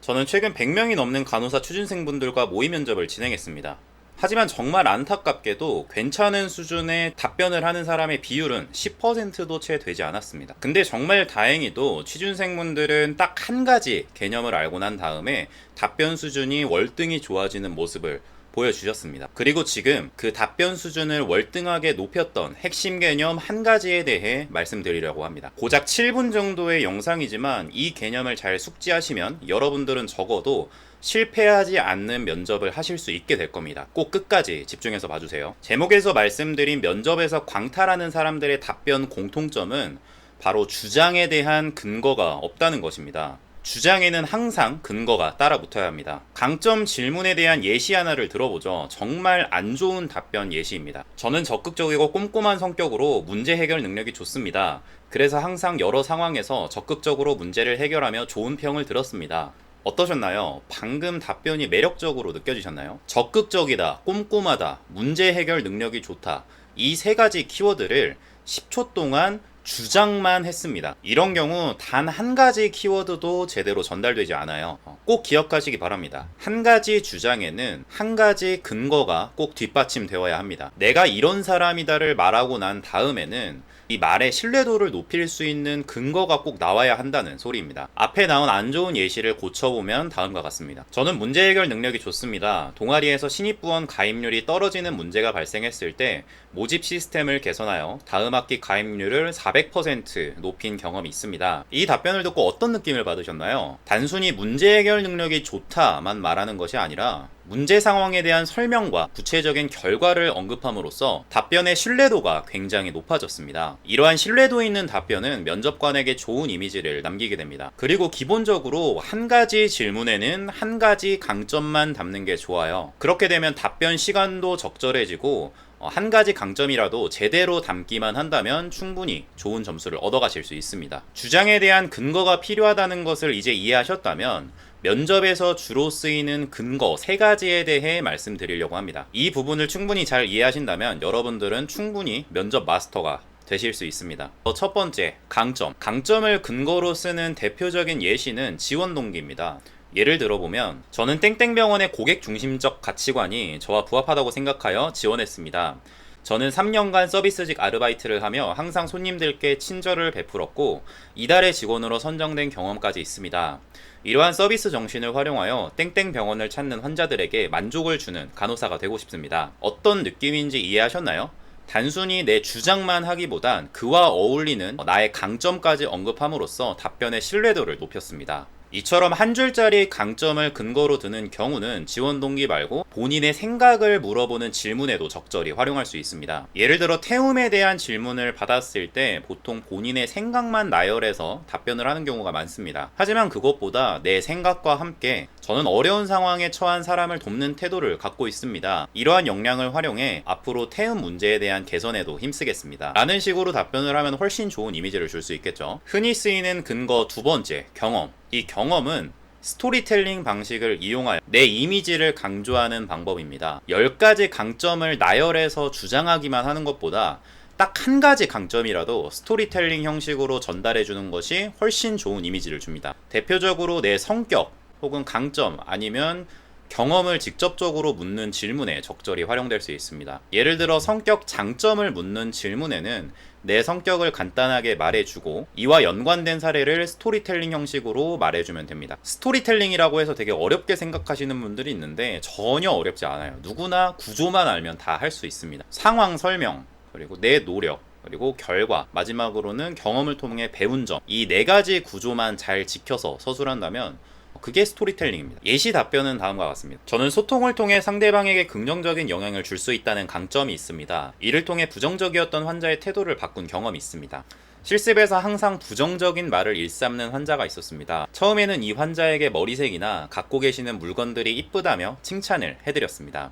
저는 최근 100명이 넘는 간호사 취준생분들과 모의 면접을 진행했습니다. 하지만 정말 안타깝게도 괜찮은 수준의 답변을 하는 사람의 비율은 10%도 채 되지 않았습니다. 근데 정말 다행히도 취준생분들은 딱 한 가지 개념을 알고 난 다음에 답변 수준이 월등히 좋아지는 모습을 보여주셨습니다. 그리고 지금 그 답변 수준을 월등하게 높였던 핵심 개념 한 가지에 대해 말씀드리려고 합니다. 고작 7분 정도의 영상이지만 이 개념을 잘 숙지하시면 여러분들은 적어도 실패하지 않는 면접을 하실 수 있게 될 겁니다. 꼭 끝까지 집중해서 봐주세요. 제목에서 말씀드린 면접에서 광탈하는 사람들의 답변 공통점은 바로 주장에 대한 근거가 없다는 것입니다. 주장에는 항상 근거가 따라 붙어야 합니다. 강점 질문에 대한 예시 하나를 들어보죠. 정말 안 좋은 답변 예시입니다. 저는 적극적이고 꼼꼼한 성격으로 문제 해결 능력이 좋습니다. 그래서 항상 여러 상황에서 적극적으로 문제를 해결하며 좋은 평을 들었습니다. 어떠셨나요? 방금 답변이 매력적으로 느껴지셨나요? 적극적이다, 꼼꼼하다, 문제 해결 능력이 좋다. 이 세 가지 키워드를 10초 동안 주장만 했습니다. 이런 경우 단 한 가지 키워드도 제대로 전달되지 않아요. 꼭 기억하시기 바랍니다. 한 가지 주장에는 한 가지 근거가 꼭 뒷받침되어야 합니다. 내가 이런 사람이다를 말하고 난 다음에는 이 말의 신뢰도를 높일 수 있는 근거가 꼭 나와야 한다는 소리입니다. 앞에 나온 안 좋은 예시를 고쳐보면 다음과 같습니다. 저는 문제 해결 능력이 좋습니다. 동아리에서 신입부원 가입률이 떨어지는 문제가 발생했을 때 모집 시스템을 개선하여 다음 학기 가입률을 400% 높인 경험이 있습니다. 이 답변을 듣고 어떤 느낌을 받으셨나요? 단순히 문제 해결 능력이 좋다만 말하는 것이 아니라 문제 상황에 대한 설명과 구체적인 결과를 언급함으로써 답변의 신뢰도가 굉장히 높아졌습니다. 이러한 신뢰도 있는 답변은 면접관에게 좋은 이미지를 남기게 됩니다. 그리고 기본적으로 한 가지 질문에는 한 가지 강점만 담는 게 좋아요. 그렇게 되면 답변 시간도 적절해지고 한 가지 강점이라도 제대로 담기만 한다면 충분히 좋은 점수를 얻어가실 수 있습니다. 주장에 대한 근거가 필요하다는 것을 이제 이해하셨다면 면접에서 주로 쓰이는 근거 3가지에 대해 말씀드리려고 합니다. 이 부분을 충분히 잘 이해하신다면 여러분들은 충분히 면접 마스터가 되실 수 있습니다. 첫 번째, 강점. 강점을 근거로 쓰는 대표적인 예시는 지원 동기입니다. 예를 들어보면 저는 땡땡병원의 고객 중심적 가치관이 저와 부합하다고 생각하여 지원했습니다. 저는 3년간 서비스직 아르바이트를 하며 항상 손님들께 친절을 베풀었고 이달의 직원으로 선정된 경험까지 있습니다. 이러한 서비스 정신을 활용하여 땡땡병원을 찾는 환자들에게 만족을 주는 간호사가 되고 싶습니다. 어떤 느낌인지 이해하셨나요? 단순히 내 주장만 하기보단 그와 어울리는 나의 강점까지 언급함으로써 답변의 신뢰도를 높였습니다. 이처럼 한 줄짜리 강점을 근거로 드는 경우는 지원 동기 말고 본인의 생각을 물어보는 질문에도 적절히 활용할 수 있습니다. 예를 들어 태움에 대한 질문을 받았을 때 보통 본인의 생각만 나열해서 답변을 하는 경우가 많습니다. 하지만 그것보다 내 생각과 함께 저는 어려운 상황에 처한 사람을 돕는 태도를 갖고 있습니다. 이러한 역량을 활용해 앞으로 태움 문제에 대한 개선에도 힘쓰겠습니다. 라는 식으로 답변을 하면 훨씬 좋은 이미지를 줄 수 있겠죠. 흔히 쓰이는 근거 2번째, 경험. 이 경험은 스토리텔링 방식을 이용하여 내 이미지를 강조하는 방법입니다. 10가지 강점을 나열해서 주장하기만 하는 것보다 딱 한 가지 강점이라도 스토리텔링 형식으로 전달해 주는 것이 훨씬 좋은 이미지를 줍니다. 대표적으로 내 성격 혹은 강점 아니면 경험을 직접적으로 묻는 질문에 적절히 활용될 수 있습니다. 예를 들어 성격 장점을 묻는 질문에는 내 성격을 간단하게 말해주고 이와 연관된 사례를 스토리텔링 형식으로 말해주면 됩니다. 스토리텔링이라고 해서 되게 어렵게 생각하시는 분들이 있는데 전혀 어렵지 않아요. 누구나 구조만 알면 다 할 수 있습니다. 상황 설명, 그리고 내 노력, 그리고 결과, 마지막으로는 경험을 통해 배운 점, 이 4가지 구조만 잘 지켜서 서술한다면 그게 스토리텔링입니다. 예시 답변은 다음과 같습니다. 저는 소통을 통해 상대방에게 긍정적인 영향을 줄 수 있다는 강점이 있습니다. 이를 통해 부정적이었던 환자의 태도를 바꾼 경험이 있습니다. 실습에서 항상 부정적인 말을 일삼는 환자가 있었습니다. 처음에는 이 환자에게 머리색이나 갖고 계시는 물건들이 이쁘다며 칭찬을 해드렸습니다.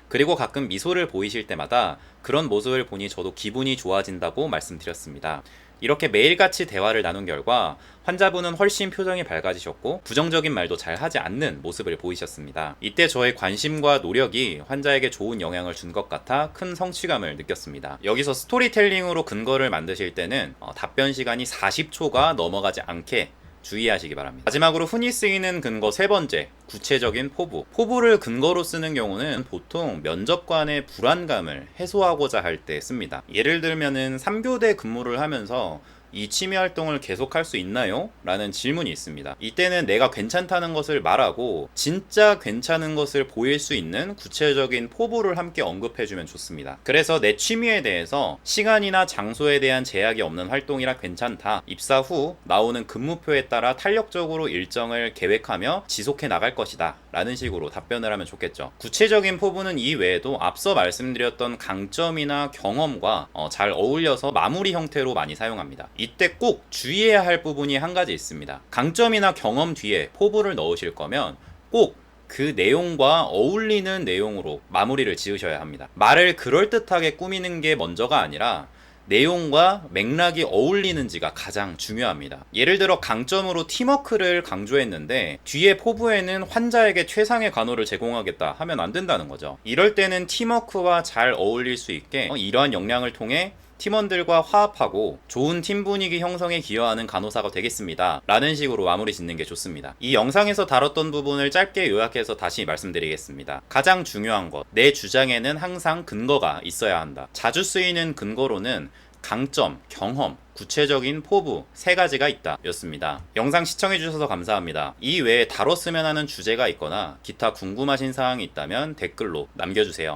그리고 가끔 미소를 보이실 때마다 그런 모습을 보니 저도 기분이 좋아진다고 말씀드렸습니다. 이렇게 매일같이 대화를 나눈 결과 환자분은 훨씬 표정이 밝아지셨고 부정적인 말도 잘 하지 않는 모습을 보이셨습니다. 이때 저의 관심과 노력이 환자에게 좋은 영향을 준 것 같아 큰 성취감을 느꼈습니다. 여기서 스토리텔링으로 근거를 만드실 때는 답변 시간이 40초가 넘어가지 않게 주의하시기 바랍니다. 마지막으로 흔히 쓰이는 근거 세 번째, 구체적인 포부. 포부를 근거로 쓰는 경우는 보통 면접관의 불안감을 해소하고자 할 때 씁니다. 예를 들면은 3교대 근무를 하면서 이 취미 활동을 계속할 수 있나요? 라는 질문이 있습니다. 이때는 내가 괜찮다는 것을 말하고 진짜 괜찮은 것을 보일 수 있는 구체적인 포부를 함께 언급해주면 좋습니다. 그래서 내 취미에 대해서 시간이나 장소에 대한 제약이 없는 활동이라 괜찮다. 입사 후 나오는 근무표에 따라 탄력적으로 일정을 계획하며 지속해 나갈 것이다. 라는 식으로 답변을 하면 좋겠죠. 구체적인 포부는 이 외에도 앞서 말씀드렸던 강점이나 경험과 잘 어울려서 마무리 형태로 많이 사용합니다. 이때 꼭 주의해야 할 부분이 한 가지 있습니다. 강점이나 경험 뒤에 포부를 넣으실 거면 꼭 그 내용과 어울리는 내용으로 마무리를 지으셔야 합니다. 말을 그럴듯하게 꾸미는 게 먼저가 아니라 내용과 맥락이 어울리는지가 가장 중요합니다. 예를 들어 강점으로 팀워크를 강조했는데 뒤에 포부에는 환자에게 최상의 간호를 제공하겠다 하면 안 된다는 거죠. 이럴 때는 팀워크와 잘 어울릴 수 있게 이러한 역량을 통해 팀원들과 화합하고 좋은 팀 분위기 형성에 기여하는 간호사가 되겠습니다. 라는 식으로 마무리 짓는 게 좋습니다. 이 영상에서 다뤘던 부분을 짧게 요약해서 다시 말씀드리겠습니다. 가장 중요한 것, 내 주장에는 항상 근거가 있어야 한다. 자주 쓰이는 근거로는 강점, 경험, 구체적인 포부 세 가지가 있다 였습니다. 영상 시청해주셔서 감사합니다. 이 외에 다뤘으면 하는 주제가 있거나 기타 궁금하신 사항이 있다면 댓글로 남겨주세요.